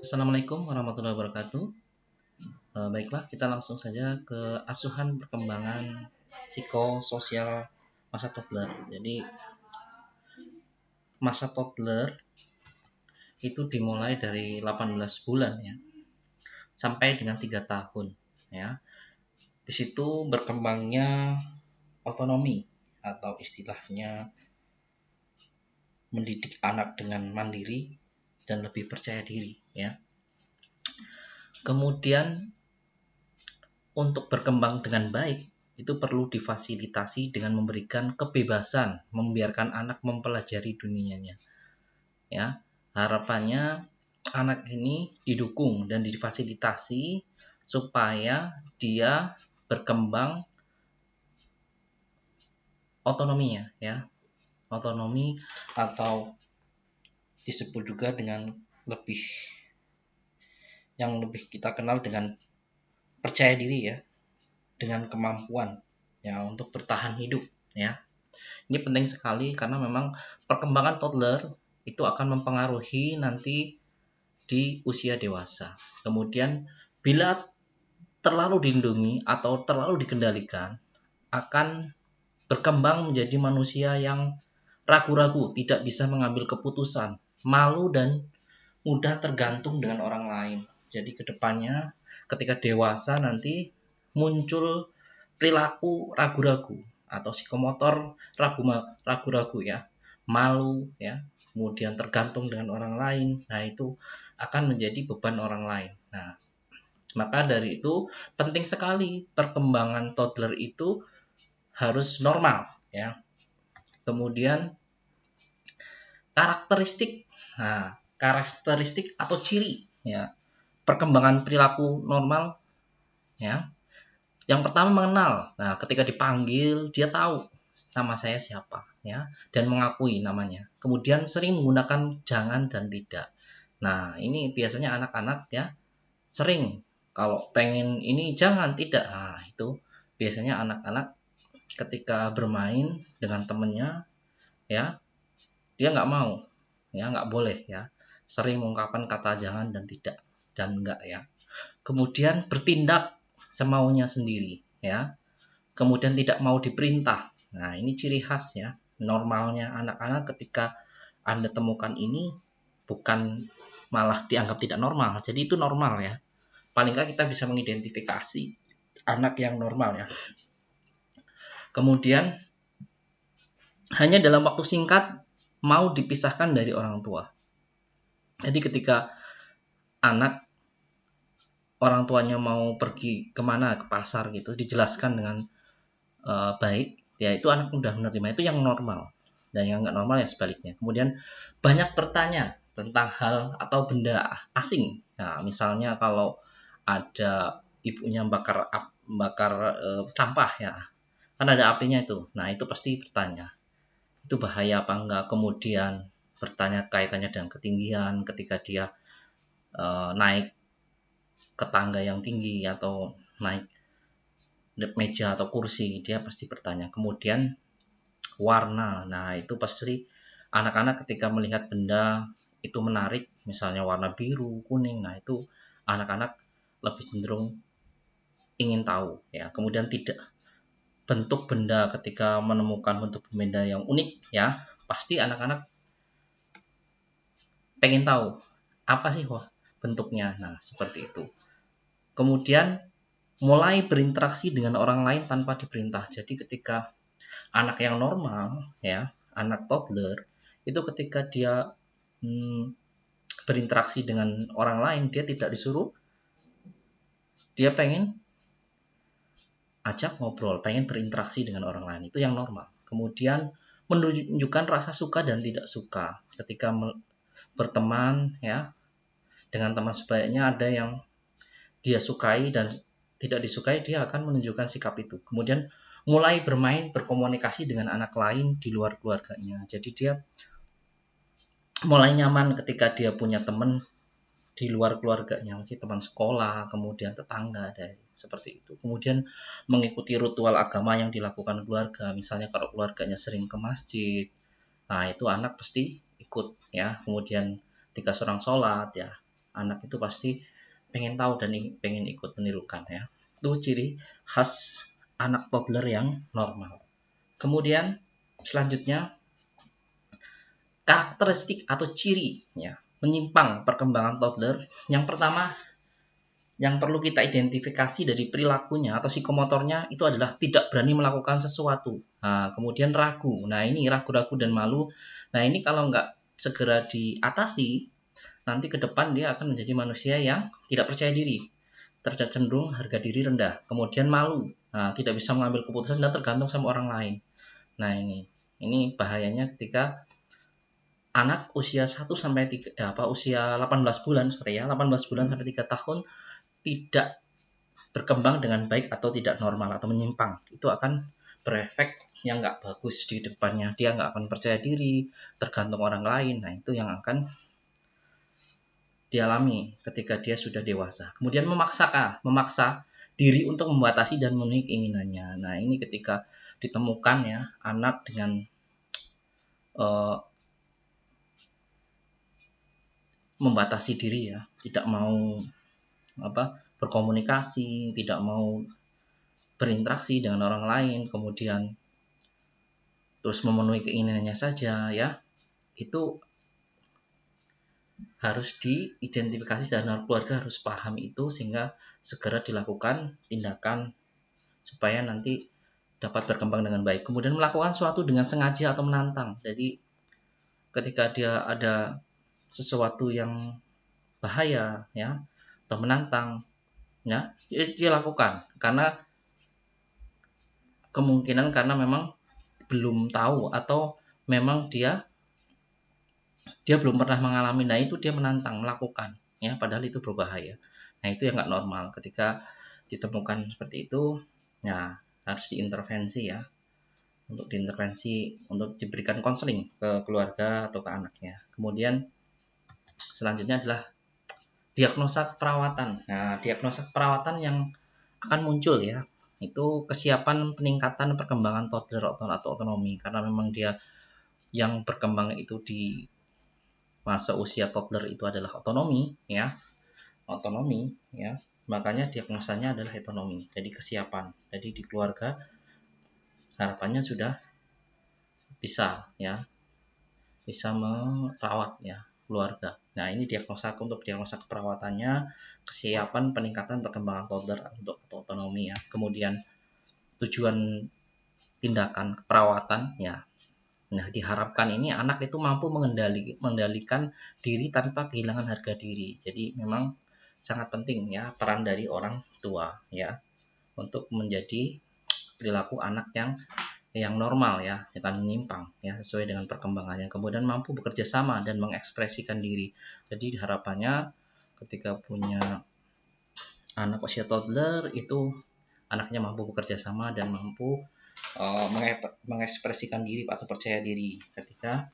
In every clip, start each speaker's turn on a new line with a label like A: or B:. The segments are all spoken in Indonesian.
A: Assalamualaikum warahmatullahi wabarakatuh. Baiklah, kita langsung saja ke asuhan perkembangan psikososial masa toddler. Jadi, masa toddler itu dimulai dari 18 bulan ya, sampai dengan 3 tahun ya. Di situ berkembangnya otonomi atau istilahnya mendidik anak dengan mandiri dan lebih percaya diri ya. Kemudian untuk berkembang dengan baik itu perlu difasilitasi dengan memberikan kebebasan, membiarkan anak mempelajari dunianya. Ya, harapannya anak ini didukung dan difasilitasi supaya dia berkembang otonominya ya. Otonomi atau disebut juga dengan yang lebih kita kenal dengan percaya diri ya, dengan kemampuan ya untuk bertahan hidup ya. Ini penting sekali karena memang perkembangan toddler itu akan mempengaruhi nanti di usia dewasa. Kemudian bila terlalu dilindungi atau terlalu dikendalikan akan berkembang menjadi manusia yang ragu-ragu, tidak bisa mengambil keputusan, malu dan mudah tergantung dengan orang lain. Jadi kedepannya ketika dewasa nanti muncul perilaku ragu-ragu atau psikomotor ragu-ragu ya, malu ya, kemudian tergantung dengan orang lain. Nah, itu akan menjadi beban orang lain. Nah, maka dari itu penting sekali perkembangan toddler itu harus normal ya. Kemudian karakteristik. Nah, karakteristik atau ciri ya. Perkembangan perilaku normal ya. Yang pertama mengenal. Nah, ketika dipanggil dia tahu nama saya siapa ya dan mengakui namanya. Kemudian sering menggunakan jangan dan tidak. Nah, ini biasanya anak-anak ya sering kalau pengen ini jangan tidak. Nah, itu biasanya anak-anak ketika bermain dengan temennya ya dia nggak mau ya nggak boleh ya sering mengungkapkan kata jangan dan tidak dan enggak ya. Kemudian bertindak semaunya sendiri ya, kemudian tidak mau diperintah. Nah, ini ciri khas ya normalnya anak-anak. Ketika Anda temukan ini bukan malah dianggap tidak normal, jadi itu normal ya. Paling nggak kita bisa mengidentifikasi anak yang normal ya. Kemudian hanya dalam waktu singkat mau dipisahkan dari orang tua. Jadi ketika orang tuanya mau pergi kemana, ke pasar gitu, dijelaskan dengan baik, ya itu anak mudah menerima, itu yang normal. Dan yang nggak normal ya sebaliknya. Kemudian banyak bertanya tentang hal atau benda asing. Nah, misalnya kalau ada ibunya bakar sampah ya, kan ada apinya itu. Nah, itu pasti bertanya, itu bahaya apa enggak. Kemudian bertanya kaitannya dengan ketinggian ketika dia naik ke tangga yang tinggi atau naik meja atau kursi, dia pasti bertanya. Kemudian warna, nah itu pasti anak-anak ketika melihat benda itu menarik, misalnya warna biru, kuning, nah itu anak-anak lebih cenderung ingin tahu ya. Kemudian tidak, bentuk benda, ketika menemukan bentuk benda yang unik ya, pasti anak-anak pengen tahu apa sih wah bentuknya. Nah, seperti itu. Kemudian mulai berinteraksi dengan orang lain tanpa diperintah. Jadi ketika anak yang normal ya, anak toddler itu ketika dia berinteraksi dengan orang lain, dia tidak disuruh, dia pengen ajak ngobrol, pengen berinteraksi dengan orang lain, itu yang normal. Kemudian menunjukkan rasa suka dan tidak suka ketika berteman ya dengan teman sebayanya. Ada yang dia sukai dan tidak disukai, dia akan menunjukkan sikap itu. Kemudian mulai bermain, berkomunikasi dengan anak lain di luar keluarganya. Jadi dia mulai nyaman ketika dia punya teman di luar keluarganya, masih teman sekolah, kemudian tetangga, dari seperti itu. Kemudian mengikuti ritual agama yang dilakukan keluarga. Misalnya kalau keluarganya sering ke masjid, nah itu anak pasti ikut ya. Kemudian ketika seorang sholat ya, Anak itu pasti pengen tahu dan pengen ikut menirukan ya. Itu ciri khas anak toddler yang normal. Kemudian selanjutnya karakteristik atau ciri ya menyimpang perkembangan toddler. Yang pertama yang perlu kita identifikasi dari perilakunya atau psikomotornya itu adalah tidak berani melakukan sesuatu. Nah, kemudian ragu. Nah, ini ragu-ragu dan malu. Nah, ini kalau nggak segera diatasi, nanti ke depan dia akan menjadi manusia yang tidak percaya diri, tercenderung harga diri rendah, kemudian malu. Nah, tidak bisa mengambil keputusan dan tergantung sama orang lain. Nah, ini bahayanya ketika anak usia 1 sampai 3 usia 18 bulan, 18 bulan sampai 3 tahun tidak berkembang dengan baik atau tidak normal atau menyimpang, itu akan berefek yang nggak bagus di depannya. Dia nggak akan percaya diri, tergantung orang lain. Nah, itu yang akan dialami ketika dia sudah dewasa. Kemudian memaksa diri untuk membatasi dan memenuhi keinginannya. Nah, ini ketika ditemukan ya anak dengan membatasi diri ya, tidak mau berkomunikasi, tidak mau berinteraksi dengan orang lain, kemudian terus memenuhi keinginannya saja ya, itu harus diidentifikasi dan keluarga harus paham itu sehingga segera dilakukan tindakan supaya nanti dapat berkembang dengan baik. Kemudian melakukan sesuatu dengan sengaja atau menantang. Jadi ketika dia ada sesuatu yang bahaya ya atau menantang ya, dia lakukan karena kemungkinan karena memang belum tahu atau memang dia belum pernah mengalami. Nah, itu dia menantang melakukan ya, padahal itu berbahaya. Nah, itu yang nggak normal. Ketika ditemukan seperti itu ya harus diintervensi ya, untuk diberikan konseling ke keluarga atau ke anaknya. Kemudian selanjutnya adalah diagnosa perawatan. Nah, diagnosa perawatan yang akan muncul ya, itu kesiapan peningkatan perkembangan toddler atau otonomi, karena memang dia yang berkembang itu di masa usia toddler itu adalah otonomi ya, makanya diagnosanya adalah otonomi. Jadi kesiapan, jadi di keluarga harapannya sudah bisa merawat ya keluarga. Nah, ini untuk diagnosa keperawatannya, kesiapan peningkatan perkembangan toddler untuk otonomi ya. Kemudian tujuan tindakan keperawatan ya. Nah, diharapkan ini anak itu mampu mengendalikan diri tanpa kehilangan harga diri. Jadi memang sangat penting ya peran dari orang tua ya untuk menjadi perilaku anak yang normal ya, jangan menyimpang ya, sesuai dengan perkembangannya. Kemudian mampu bekerja sama dan mengekspresikan diri. Jadi harapannya ketika punya anak usia toddler itu anaknya mampu bekerja sama dan mampu mengekspresikan diri atau percaya diri ketika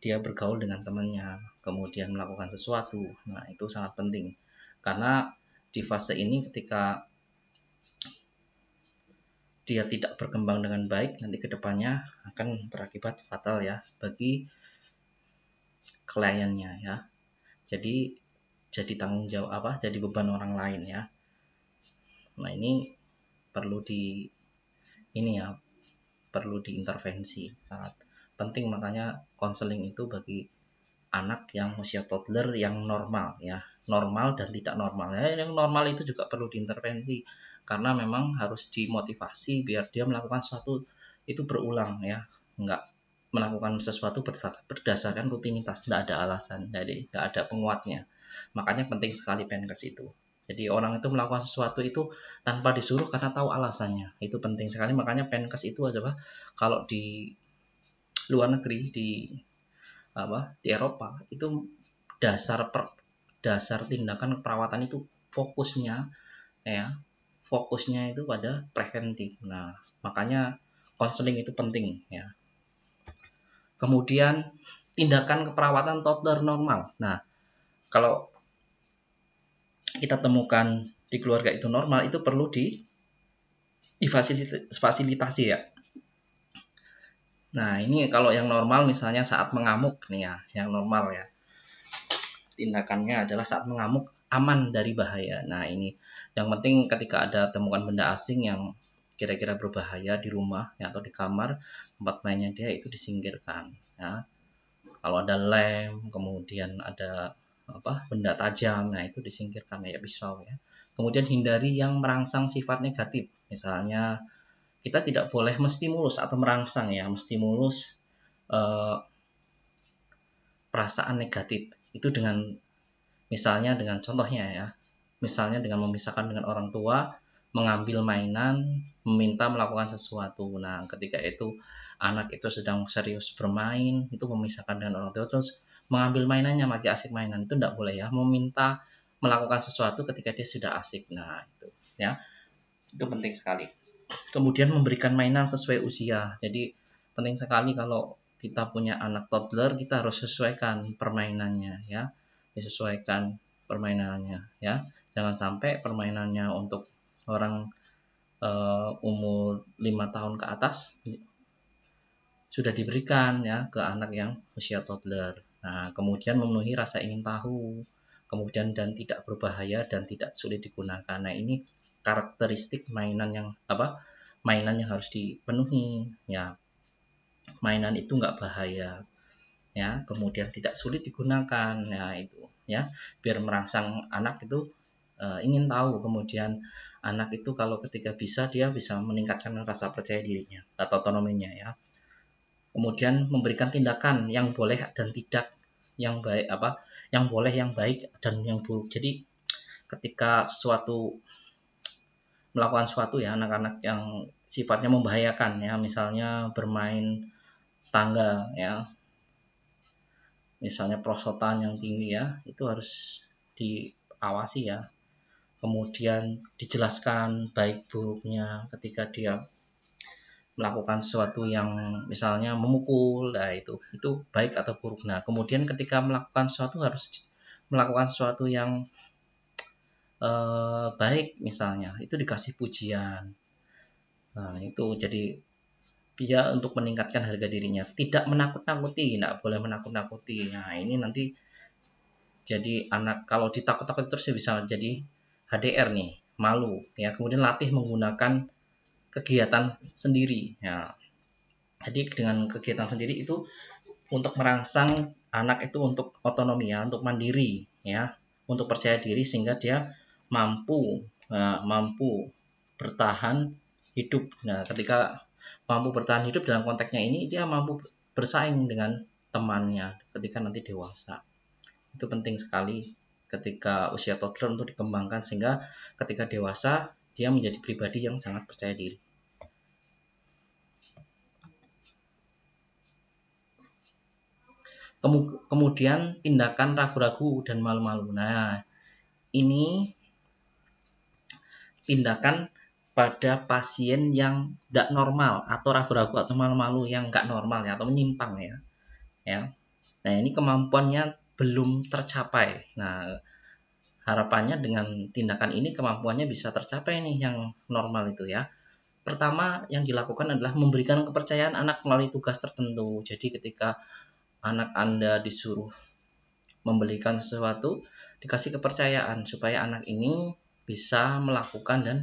A: dia bergaul dengan temannya, kemudian melakukan sesuatu. Nah, itu sangat penting karena di fase ini ketika dia tidak berkembang dengan baik, nanti kedepannya akan berakibat fatal ya bagi kliennya ya. Jadi tanggung jawab jadi beban orang lain ya. Nah, ini perlu diintervensi, sangat penting. Makanya konseling itu bagi anak yang usia toddler yang normal ya, normal dan tidak normal ya. Yang normal itu juga perlu diintervensi karena memang harus dimotivasi biar dia melakukan sesuatu itu berulang ya, nggak melakukan sesuatu berdasarkan rutinitas, nggak ada alasan, jadi nggak ada penguatnya. Makanya penting sekali PNKes itu. Jadi orang itu melakukan sesuatu itu tanpa disuruh karena tahu alasannya, itu penting sekali. Makanya PNKes itu adalah kalau di luar negeri, di Eropa itu dasar tindakan perawatan itu fokusnya itu pada preventif. Nah, makanya konseling itu penting ya. Kemudian tindakan keperawatan toddler normal. Nah, kalau kita temukan di keluarga itu normal, itu perlu difasilitasi ya. Nah, ini kalau yang normal misalnya saat mengamuk nih ya, yang normal ya. tindakannya adalah saat mengamuk aman dari bahaya. Nah, ini yang penting ketika ada temukan benda asing yang kira-kira berbahaya di rumah ya, atau di kamar tempat mainnya dia, itu disingkirkan ya. Kalau ada lem, kemudian ada benda tajam, nah itu disingkirkan ya, pisau ya. Kemudian hindari yang merangsang sifat negatif. Misalnya kita tidak boleh menstimulus atau merangsang ya, menstimulus perasaan negatif itu dengan, misalnya dengan contohnya ya, misalnya dengan memisahkan dengan orang tua, mengambil mainan, meminta melakukan sesuatu. Nah, ketika itu anak itu sedang serius bermain, itu memisahkan dengan orang tua, terus mengambil mainannya, masih asik mainan, itu tidak boleh ya, meminta melakukan sesuatu ketika dia sudah asik. Nah, itu ya, itu penting sekali. Kemudian memberikan mainan sesuai usia. Jadi penting sekali kalau kita punya anak toddler, kita harus sesuaikan permainannya ya, disesuaikan permainannya ya. Jangan sampai permainannya untuk orang umur 5 tahun ke atas sudah diberikan ya ke anak yang usia toddler. Nah, kemudian memenuhi rasa ingin tahu, kemudian dan tidak berbahaya dan tidak sulit digunakan. Nah, ini karakteristik mainan yang mainan yang harus dipenuhi ya. Mainan itu nggak bahaya ya, kemudian tidak sulit digunakan ya, itu ya, biar merangsang anak itu ingin tahu. Kemudian anak itu kalau ketika dia bisa meningkatkan rasa percaya dirinya atau otonominya ya. Kemudian memberikan tindakan yang boleh dan tidak, yang baik yang boleh, yang baik dan yang buruk. Jadi ketika melakukan sesuatu ya, anak-anak yang sifatnya membahayakan ya, misalnya bermain tangga ya, misalnya perosotan yang tinggi ya, itu harus diawasi ya. Kemudian dijelaskan baik buruknya ketika dia melakukan sesuatu yang misalnya memukul, nah itu baik atau buruk. Nah, kemudian ketika melakukan sesuatu harus melakukan sesuatu yang baik, misalnya itu dikasih pujian. Nah, itu jadi dia untuk meningkatkan harga dirinya, tidak menakut-nakuti, tidak boleh menakut-nakuti. Nah, ini nanti jadi anak kalau ditakut-takut terus ya bisa jadi HDR nih, malu ya. Kemudian latih menggunakan kegiatan sendiri ya. Jadi dengan kegiatan sendiri itu untuk merangsang anak itu untuk otonomi ya, untuk mandiri ya, untuk percaya diri, sehingga dia mampu bertahan hidup. Nah, ketika mampu bertahan hidup dalam konteksnya ini, dia mampu bersaing dengan temannya ketika nanti dewasa. Itu penting sekali ketika usia toddler untuk dikembangkan, sehingga ketika dewasa dia menjadi pribadi yang sangat percaya diri. Kemudian tindakan ragu-ragu dan malu-malu. Nah, ini tindakan pada pasien yang tidak normal atau ragu-ragu atau malu-malu yang nggak normal ya, atau menyimpang ya. Nah, ini kemampuannya belum tercapai. Nah, harapannya dengan tindakan ini kemampuannya bisa tercapai nih, yang normal itu ya. Pertama yang dilakukan adalah memberikan kepercayaan anak melalui tugas tertentu. Jadi ketika anak Anda disuruh membelikan sesuatu, dikasih kepercayaan supaya anak ini bisa melakukan dan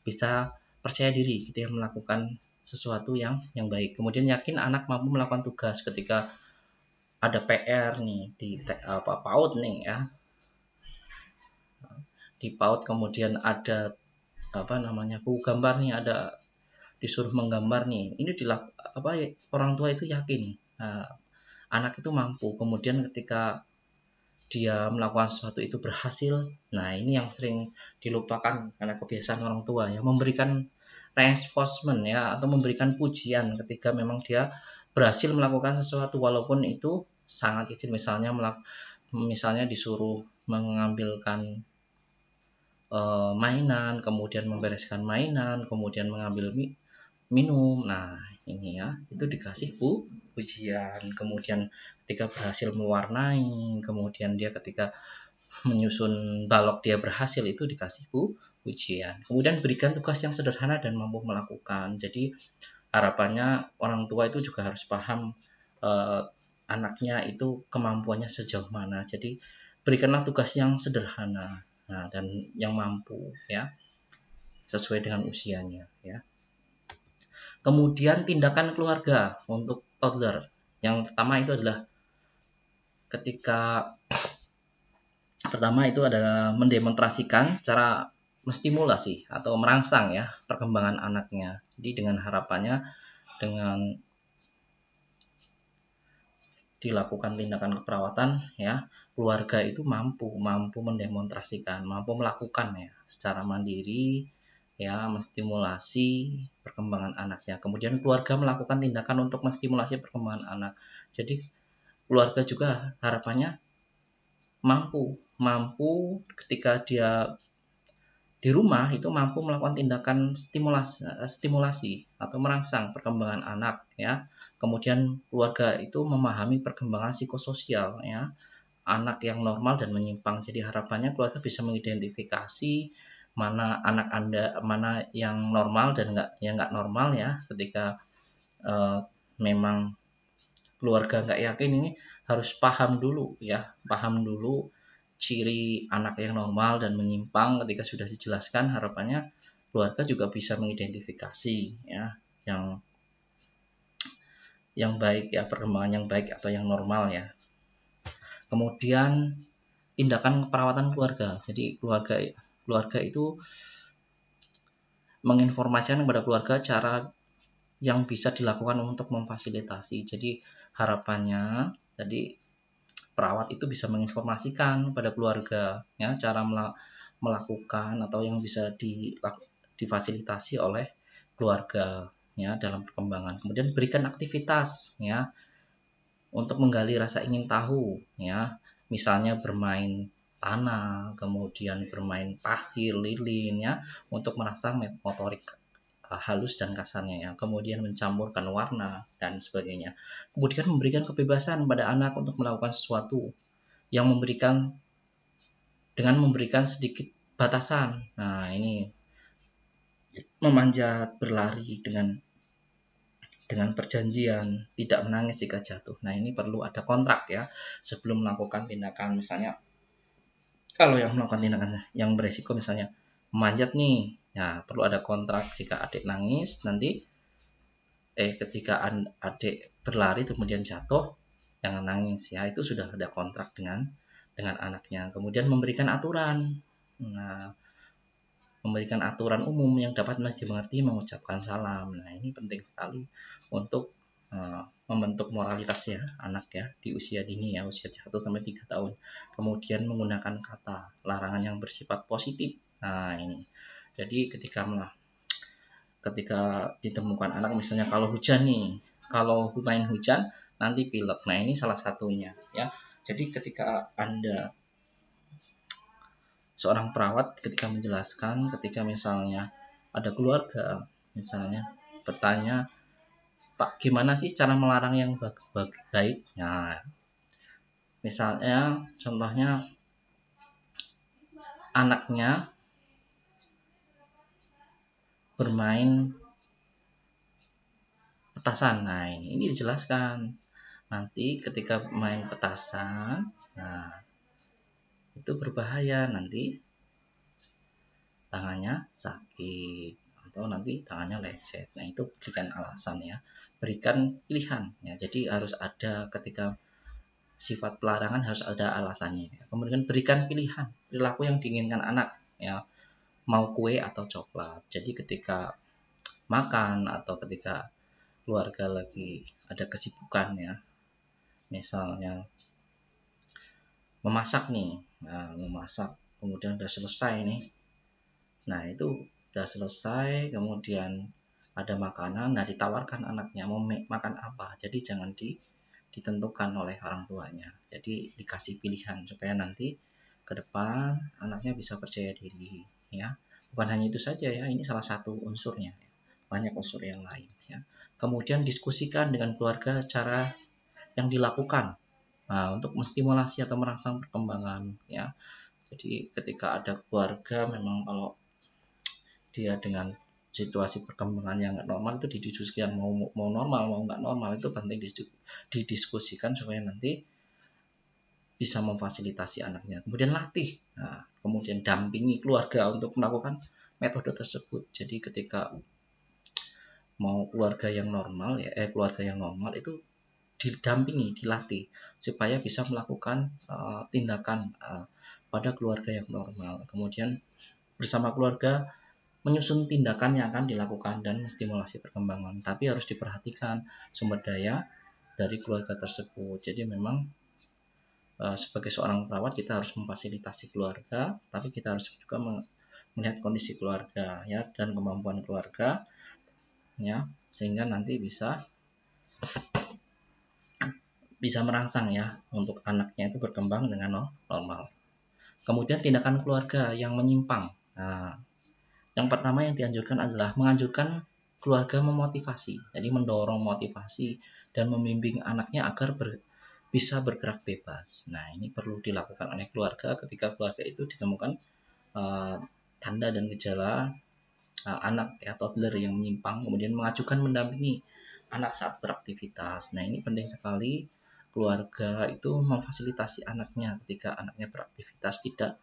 A: bisa percaya diri ketika melakukan sesuatu yang baik. Kemudian yakin anak mampu melakukan tugas ketika ada PR nih di PAUD nih ya. Di PAUD kemudian ada buku gambar nih, ada disuruh menggambar nih. Ini orang tua itu yakin anak itu mampu. Kemudian ketika dia melakukan sesuatu itu berhasil. Nah, ini yang sering dilupakan karena kebiasaan orang tua ya, memberikan reinforcement ya, atau memberikan pujian ketika memang dia berhasil melakukan sesuatu walaupun itu sangat kecil. Misalnya disuruh mengambilkan mainan, kemudian membereskan mainan, kemudian mengambil minum. Nah, ini ya, itu dikasih pujian. Kemudian ketika berhasil mewarnai, kemudian dia ketika menyusun balok dia berhasil, itu dikasih pujian. Kemudian berikan tugas yang sederhana dan mampu melakukan. Jadi harapannya orang tua itu juga harus paham anaknya itu kemampuannya sejauh mana. Jadi berikanlah tugas yang sederhana, dan yang mampu ya, sesuai dengan usianya ya. Kemudian tindakan keluarga untuk toddler. Yang pertama itu adalah ketika pertama itu adalah mendemonstrasikan cara menstimulasi atau merangsang ya perkembangan anaknya. Jadi dengan harapannya dengan dilakukan tindakan keperawatan ya, keluarga itu mampu mendemonstrasikan, mampu melakukan ya secara mandiri ya, menstimulasi perkembangan anaknya. Kemudian keluarga melakukan tindakan untuk menstimulasi perkembangan anak. Jadi keluarga juga harapannya mampu ketika dia di rumah itu mampu melakukan tindakan stimulasi atau merangsang perkembangan anak ya. Kemudian keluarga itu memahami perkembangan psikososial ya, anak yang normal dan menyimpang. Jadi harapannya keluarga bisa mengidentifikasi mana anak Anda, mana yang normal dan nggak normal ya. Ketika memang keluarga nggak yakin, ini harus paham dulu ciri anak yang normal dan menyimpang. Ketika sudah dijelaskan, harapannya keluarga juga bisa mengidentifikasi ya yang baik ya, perkembangan yang baik atau yang normal ya. Kemudian tindakan perawatan keluarga. Jadi keluarga itu menginformasikan kepada keluarga cara yang bisa dilakukan untuk memfasilitasi. Jadi harapannya tadi perawat itu bisa menginformasikan pada keluarga ya cara melakukan atau yang bisa difasilitasi oleh keluarga ya dalam perkembangan. Kemudian berikan aktivitas ya untuk menggali rasa ingin tahu ya, misalnya bermain tanah, kemudian bermain pasir, lilin ya, untuk merasa motorik halus dan kasarnya ya, kemudian mencampurkan warna dan sebagainya. Kemudian memberikan kebebasan pada anak untuk melakukan sesuatu yang memberikan sedikit batasan. Nah, ini memanjat, berlari dengan perjanjian, tidak menangis jika jatuh. Nah, ini perlu ada kontrak ya sebelum melakukan tindakan. Misalnya kalau yang melakukan tindakan yang beresiko misalnya memanjat nih, ya perlu ada kontrak. Jika adik nangis nanti ketika adik berlari kemudian jatuh, jangan nangis ya, itu sudah ada kontrak dengan anaknya. Kemudian memberikan aturan. Nah, memberikan aturan umum yang dapat dimengerti, mengucapkan salam. Nah, ini penting sekali untuk membentuk moralitas ya anak ya di usia dini ya, usia 1 sampai 3 tahun. Kemudian menggunakan kata larangan yang bersifat positif. Nah, ini. Jadi ketika ditemukan anak misalnya kalau main hujan nanti pilek. Nah, ini salah satunya ya. Jadi ketika Anda seorang perawat ketika menjelaskan, ketika misalnya ada keluarga misalnya bertanya, Pak, gimana sih cara melarang yang baik? Nah, misalnya contohnya anaknya bermain petasan. Nah, ini dijelaskan. Nanti ketika main petasan, nah itu berbahaya, nanti tangannya sakit atau nanti tangannya lecet. Nah, itu berikan alasan ya, berikan pilihan ya. Jadi harus ada, ketika sifat pelarangan harus ada alasannya. Kemudian berikan pilihan perilaku yang diinginkan anak ya, mau kue atau coklat. Jadi ketika makan atau ketika keluarga lagi ada kesibukan ya, misalnya memasak nih, memasak kemudian udah selesai nih, nah itu udah selesai, kemudian ada makanan, nah ditawarkan anaknya mau makan apa, jadi jangan ditentukan oleh orang tuanya, jadi dikasih pilihan supaya nanti ke depan anaknya bisa percaya diri ya. Bukan hanya itu saja ya, ini salah satu unsurnya, banyak unsur yang lain ya. Kemudian diskusikan dengan keluarga cara yang dilakukan untuk menstimulasi atau merangsang perkembangan ya. Jadi ketika ada keluarga memang kalau dia dengan situasi perkembangan yang nggak normal itu didiskusikan, mau normal mau nggak normal itu penting didiskusikan supaya nanti bisa memfasilitasi anaknya. Kemudian latih, nah, kemudian dampingi keluarga untuk melakukan metode tersebut. Jadi ketika mau keluarga yang normal keluarga yang normal itu didampingi, dilatih supaya bisa melakukan tindakan pada keluarga yang normal. Kemudian bersama keluarga menyusun tindakan yang akan dilakukan dan stimulasi perkembangan. Tapi harus diperhatikan sumber daya dari keluarga tersebut. Jadi memang sebagai seorang perawat kita harus memfasilitasi keluarga, tapi kita harus juga melihat kondisi keluarga ya dan kemampuan keluarga ya, sehingga nanti bisa merangsang ya untuk anaknya itu berkembang dengan normal. Kemudian tindakan keluarga yang menyimpang. Nah, yang pertama yang dianjurkan adalah menganjurkan keluarga memotivasi, jadi mendorong motivasi dan membimbing anaknya agar bisa bergerak bebas. Nah, ini perlu dilakukan oleh keluarga ketika keluarga itu ditemukan uh, tanda dan gejala anak ya toddler yang menyimpang, kemudian mengajukan mendampingi anak saat beraktivitas. Nah, ini penting sekali keluarga itu memfasilitasi anaknya ketika anaknya beraktivitas, tidak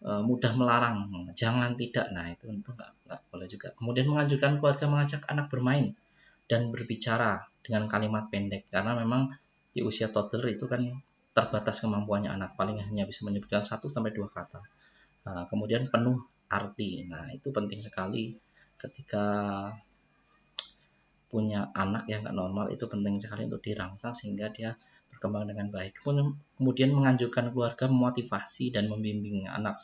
A: mudah melarang, jangan tidak. Nah, itu tentu nggak boleh juga. Kemudian menganjurkan keluarga mengajak anak bermain dan berbicara dengan kalimat pendek, karena memang di usia toddler itu kan terbatas kemampuannya, anak paling hanya bisa menyebutkan 1 sampai 2 kata. Nah, kemudian penuh arti. Nah, itu penting sekali ketika punya anak yang nggak normal, itu penting sekali untuk dirangsang sehingga dia berkembang dengan baik. Kemudian menganjurkan keluarga memotivasi dan membimbing anak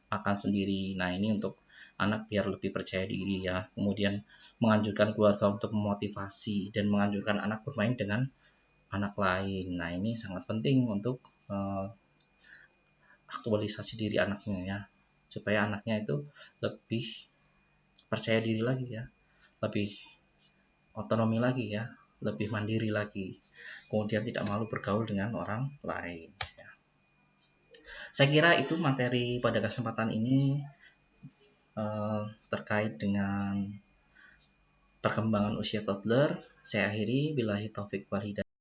A: makan sendiri. Nah, ini untuk anak biar lebih percaya diri ya. Kemudian menganjurkan keluarga untuk memotivasi dan menganjurkan anak bermain dengan anak lain. Nah, ini sangat penting untuk aktualisasi diri anaknya ya, supaya anaknya itu lebih percaya diri lagi ya, lebih otonomi lagi ya, lebih mandiri lagi, kemudian tidak malu bergaul dengan orang lain ya. Saya kira itu materi pada kesempatan ini terkait dengan perkembangan usia toddler. Saya akhiri, billahi taufik wal hidayah.